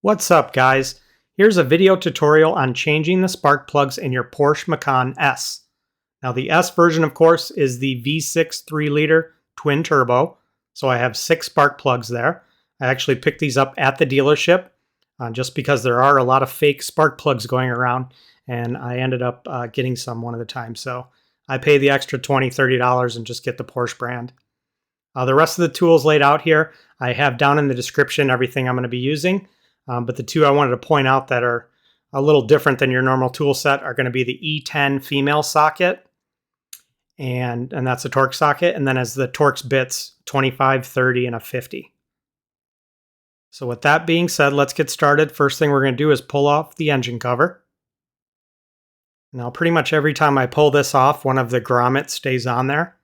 What's up, guys? Here's a video tutorial on changing the spark plugs in your Porsche Macan S. Now the S version, of course, is the V6 3-liter twin turbo, so I have 6 spark plugs there. I actually picked these up at the dealership just because there are a lot of fake spark plugs going around, and I ended up getting some one of the time. So I pay the extra $20, $30 and just get the Porsche brand. The rest of the tools laid out here, I have down in the description everything I'm going to be using. But the two I wanted to point out that are a little different than your normal tool set are going to be the E10 female socket, and that's a torx socket, and then as the torx bits, 25, 30, and a 50. So with that being said, let's get started. First thing we're going to do is pull off the engine cover. Now pretty much every time I pull this off, one of the grommets stays on there.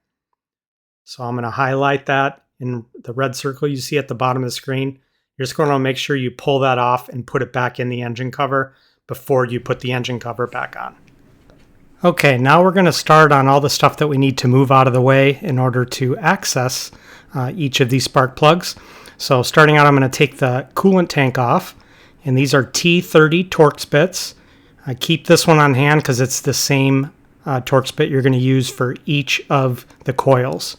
So I'm going to highlight that in the red circle you see at the bottom of the screen. You're just going to make sure you pull that off and put it back in the engine cover before you put the engine cover back on. Okay, now we're going to start on all the stuff that we need to move out of the way in order to access each of these spark plugs. So starting out, I'm going to take the coolant tank off, and these are T30 torx bits. I keep this one on hand because it's the same torx bit you're going to use for each of the coils.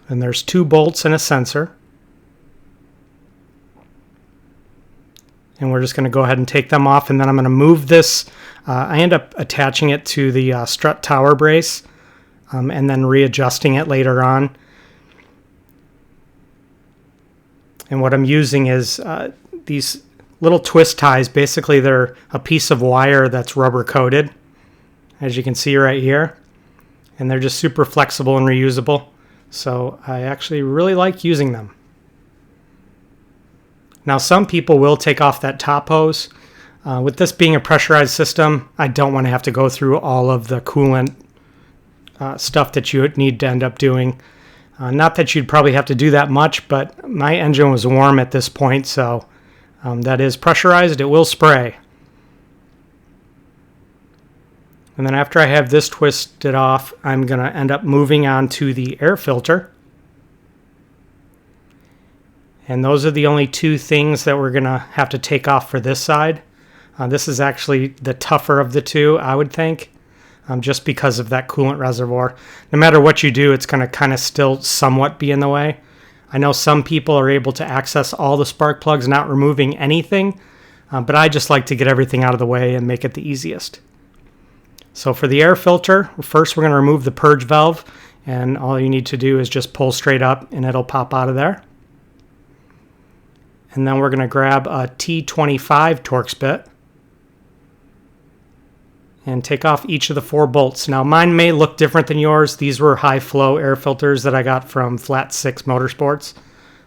And there's 2 bolts and a sensor. And we're just going to go ahead and take them off, and then I'm going to move this. I end up attaching it to the strut tower brace and then readjusting it later on. And what I'm using is these little twist ties. Basically, they're a piece of wire that's rubber coated, as you can see right here. And they're just super flexible and reusable. So I actually really like using them. Now some people will take off that top hose. With this being a pressurized system, I don't want to have to go through all of the coolant stuff that you would need to end up doing. Not that you'd probably have to do that much, but my engine was warm at this point, so that is pressurized. It will spray. And then after I have this twisted off, I'm going to end up moving on to the air filter. And those are the only 2 things that we're going to have to take off for this side. This is actually the tougher of the 2, I would think, just because of that coolant reservoir. No matter what you do, it's going to kind of still somewhat be in the way. I know some people are able to access all the spark plugs not removing anything, but I just like to get everything out of the way and make it the easiest. So for the air filter, first we're going to remove the purge valve, and all you need to do is just pull straight up and it'll pop out of there. And then we're going to grab a T25 torx bit and take off each of the 4 bolts. Now mine may look different than yours. These were high flow air filters that I got from Flat 6 Motorsports,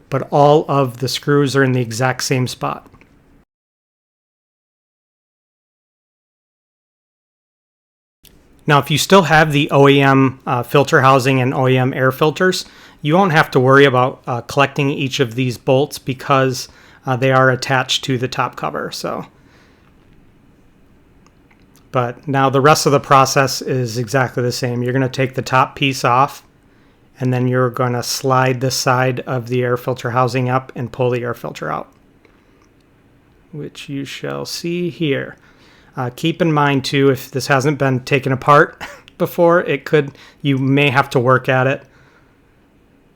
but all of the screws are in the exact same spot. Now if you still have the OEM filter housing and OEM air filters, you won't have to worry about collecting each of these bolts because they are attached to the top cover. But now the rest of the process is exactly the same. You're going to take the top piece off, and then you're going to slide the side of the air filter housing up and pull the air filter out, which you shall see here. Keep in mind too, if this hasn't been taken apart before, you may have to work at it.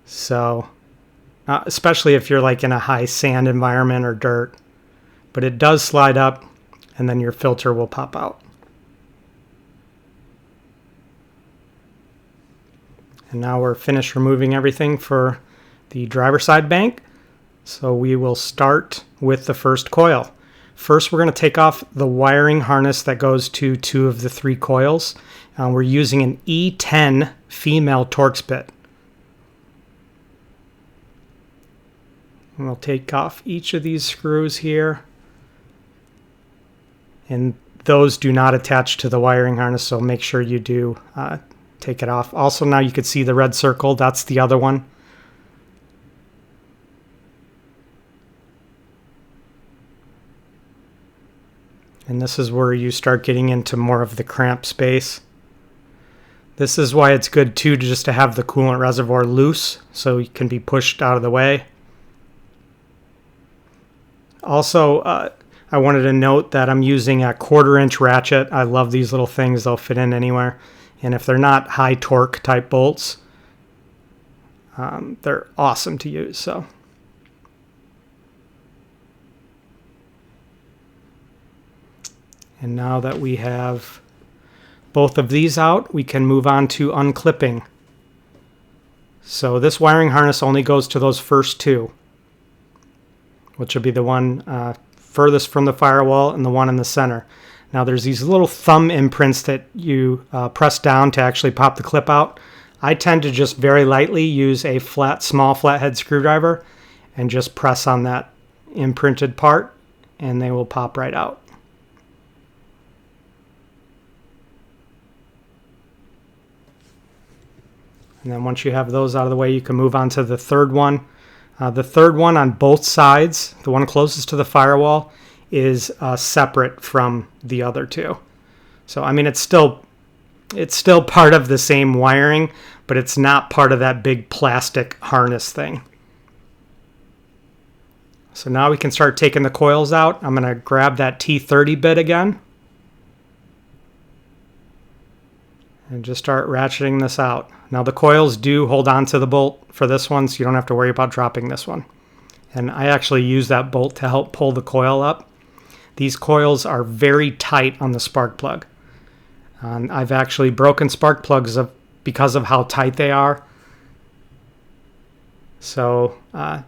So, especially if you're like in a high sand environment or dirt, but it does slide up and then your filter will pop out. And now we're finished removing everything for the driver's side bank. So we will start with the first coil. First, we're going to take off the wiring harness that goes to 2 of the 3 coils. We're using an E10 female torx bit. And we'll take off each of these screws here. And those do not attach to the wiring harness, so make sure you do take it off. Also, now you can see the red circle. That's the other one. And this is where you start getting into more of the cramp space. This is why it's good too just to have the coolant reservoir loose so it can be pushed out of the way. Also, I wanted to note that I'm using a 1/4-inch ratchet. I love these little things. They'll fit in anywhere. And if they're not high torque type bolts, they're awesome to use. So. And now that we have both of these out, we can move on to unclipping. So this wiring harness only goes to those first two, which will be the one furthest from the firewall and the one in the center. Now there's these little thumb imprints that you press down to actually pop the clip out. I tend to just very lightly use a small flathead screwdriver and just press on that imprinted part, and they will pop right out. And then once you have those out of the way, you can move on to the third one. The third one on both sides, the one closest to the firewall, is separate from the other two. So I mean, it's still part of the same wiring, but it's not part of that big plastic harness thing. So now we can start taking the coils out. I'm going to grab that T30 bit again and just start ratcheting this out. Now the coils do hold on to the bolt for this one, so you don't have to worry about dropping this one. And I actually use that bolt to help pull the coil up. These coils are very tight on the spark plug. I've actually broken spark plugs because of how tight they are. So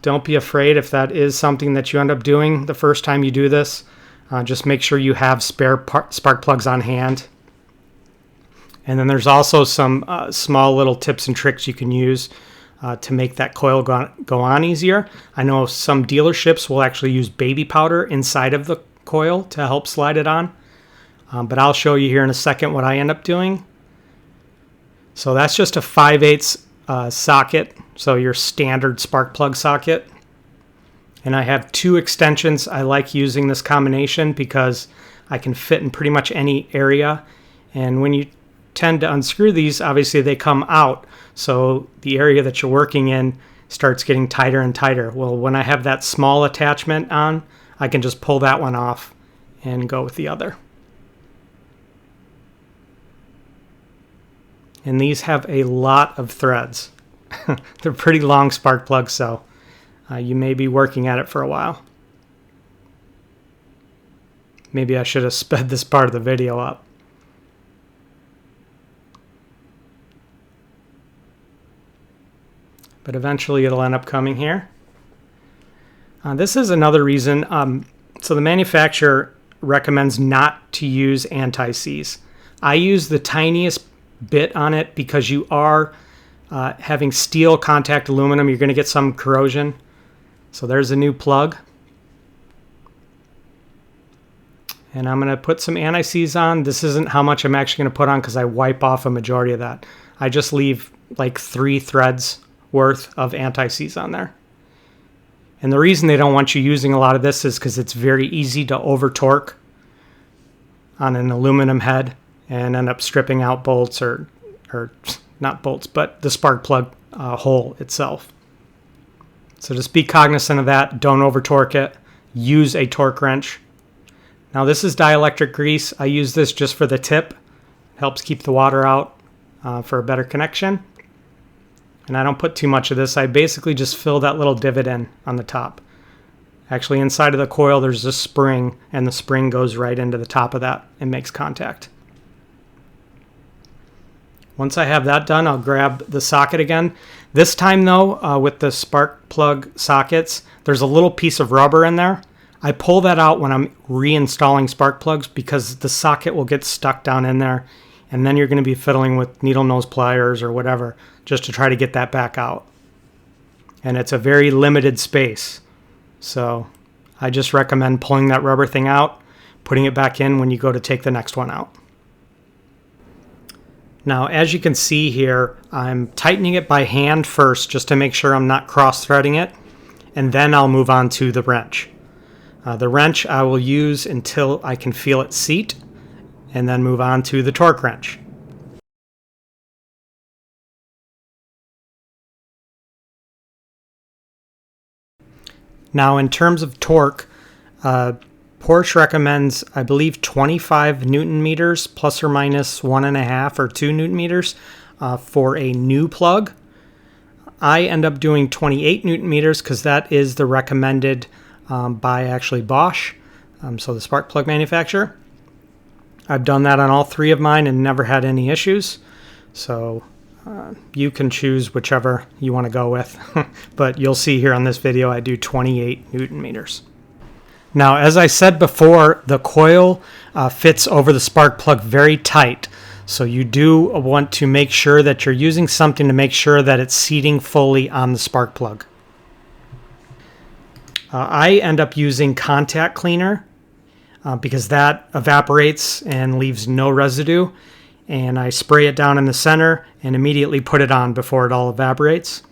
don't be afraid if that is something that you end up doing the first time you do this. Just make sure you have spare spark plugs on hand. And then there's also some small little tips and tricks you can use to make that coil go on easier. I know some dealerships will actually use baby powder inside of the coil to help slide it on. But I'll show you here in a second what I end up doing. So that's just a 5/8 socket, so your standard spark plug socket. And I have two extensions. I like using this combination because I can fit in pretty much any area. And when you tend to unscrew these, obviously they come out, so the area that you're working in starts getting tighter and tighter. Well, when I have that small attachment on, I can just pull that one off and go with the other. And these have a lot of threads. They're pretty long spark plugs, so you may be working at it for a while. Maybe I should have sped this part of the video up. But eventually it'll end up coming here. This is another reason. So the manufacturer recommends not to use anti-seize. I use the tiniest bit on it because you are having steel contact aluminum. You're going to get some corrosion. So there's a new plug. And I'm going to put some anti-seize on. This isn't how much I'm actually going to put on because I wipe off a majority of that. I just leave like 3 threads worth of anti-seize on there. And the reason they don't want you using a lot of this is because it's very easy to over torque on an aluminum head and end up stripping out bolts or not bolts, but the spark plug hole itself. So just be cognizant of that. Don't over torque it. Use a torque wrench. Now this is dielectric grease. I use this just for the tip. It helps keep the water out for a better connection. And I don't put too much of this. I basically just fill that little divot in on the top. Actually, inside of the coil, there's a spring, and the spring goes right into the top of that and makes contact. Once I have that done, I'll grab the socket again. This time, though, with the spark plug sockets, there's a little piece of rubber in there. I pull that out when I'm reinstalling spark plugs because the socket will get stuck down in there, and then you're going to be fiddling with needle nose pliers or whatever just to try to get that back out. And it's a very limited space. So I just recommend pulling that rubber thing out, putting it back in when you go to take the next one out. Now, as you can see here, I'm tightening it by hand first just to make sure I'm not cross-threading it, and then I'll move on to the wrench. The wrench I will use until I can feel it seat, and then move on to the torque wrench. Now, in terms of torque, Porsche recommends, I believe, 25 Newton meters plus or minus 1.5 or 2 Newton meters for a new plug. I end up doing 28 Newton meters because that is the recommended by actually Bosch, so the spark plug manufacturer. I've done that on all 3 of mine and never had any issues. So you can choose whichever you want to go with. But you'll see here on this video I do 28 Newton meters. Now, as I said before, the coil fits over the spark plug very tight. So you do want to make sure that you're using something to make sure that it's seating fully on the spark plug. I end up using contact cleaner because that evaporates and leaves no residue. And I spray it down in the center and immediately put it on before it all evaporates.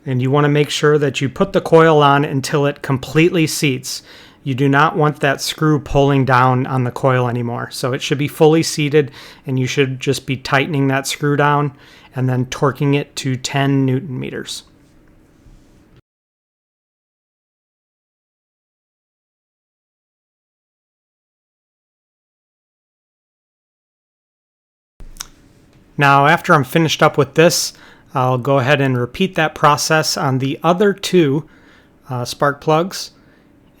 And you want to make sure that you put the coil on until it completely seats. You do not want that screw pulling down on the coil anymore. So it should be fully seated, and you should just be tightening that screw down and then torquing it to 10 Newton meters. Now, after I'm finished up with this, I'll go ahead and repeat that process on the other 2 spark plugs.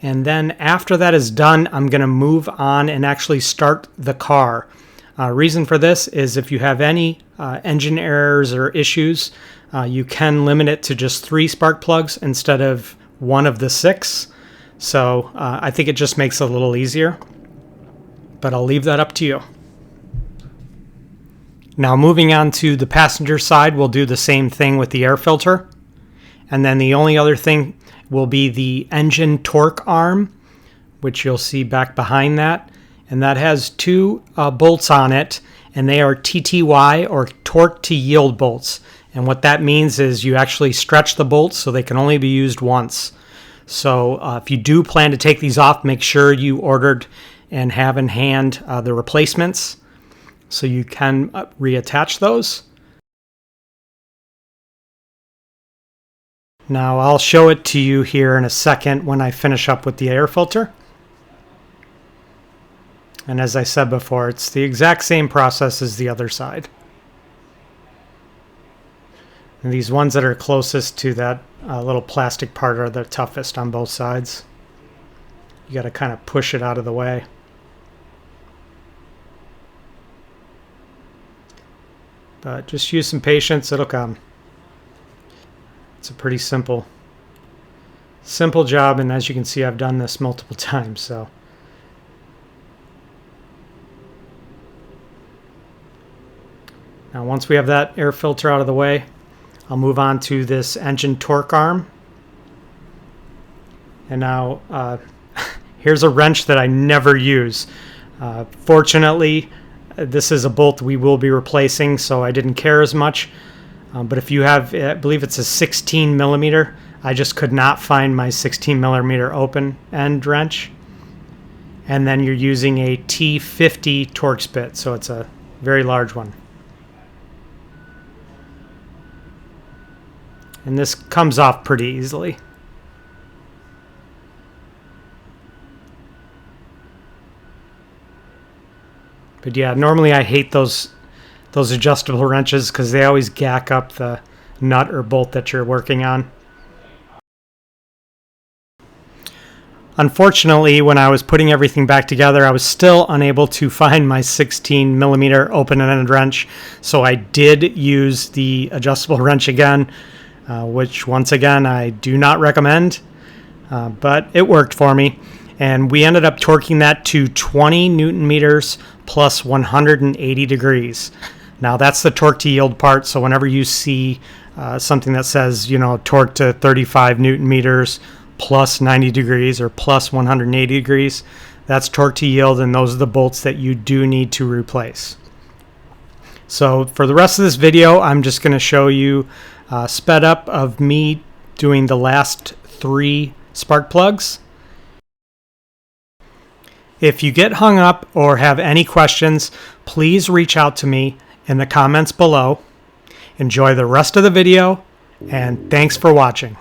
And then after that is done, I'm going to move on and actually start the car. Reason for this is if you have any engine errors or issues, you can limit it to just 3 spark plugs instead of 1 of the 6. So I think it just makes it a little easier. But I'll leave that up to you. Now moving on to the passenger side, we'll do the same thing with the air filter. And then the only other thing will be the engine torque arm, which you'll see back behind that. And that has 2 bolts on it, and they are TTY or torque to yield bolts. And what that means is you actually stretch the bolts so they can only be used once. So if you do plan to take these off, make sure you ordered and have in hand the replacements so you can reattach those. Now I'll show it to you here in a second when I finish up with the air filter. And as I said before, it's the exact same process as the other side. And these ones that are closest to that little plastic part are the toughest on both sides. You got to kind of push it out of the way. But just use some patience, it'll come. It's a pretty simple job, and as you can see, I've done this multiple times. So now once we have that air filter out of the way, I'll move on to this engine torque arm. And now here's a wrench that I never use. Fortunately, this is a bolt we will be replacing, so I didn't care as much. But if you have, I believe it's a 16 millimeter, I just could not find my 16 millimeter open end wrench. And then you're using a T50 Torx bit, so it's a very large one. And this comes off pretty easily. But yeah, normally I hate those adjustable wrenches because they always gack up the nut or bolt that you're working on. Unfortunately, when I was putting everything back together, I was still unable to find my 16 millimeter open-ended wrench, so I did use the adjustable wrench again, which once again I do not recommend, but it worked for me. And we ended up torquing that to 20 Newton meters plus 180 degrees. Now that's the torque to yield part, so whenever you see something that says, you know, torque to 35 Newton meters plus 90 degrees or plus 180 degrees, that's torque to yield, and those are the bolts that you do need to replace. So for the rest of this video, I'm just going to show you sped up of me doing the last 3 spark plugs. If you get hung up or have any questions, please reach out to me in the comments below. Enjoy the rest of the video, and thanks for watching.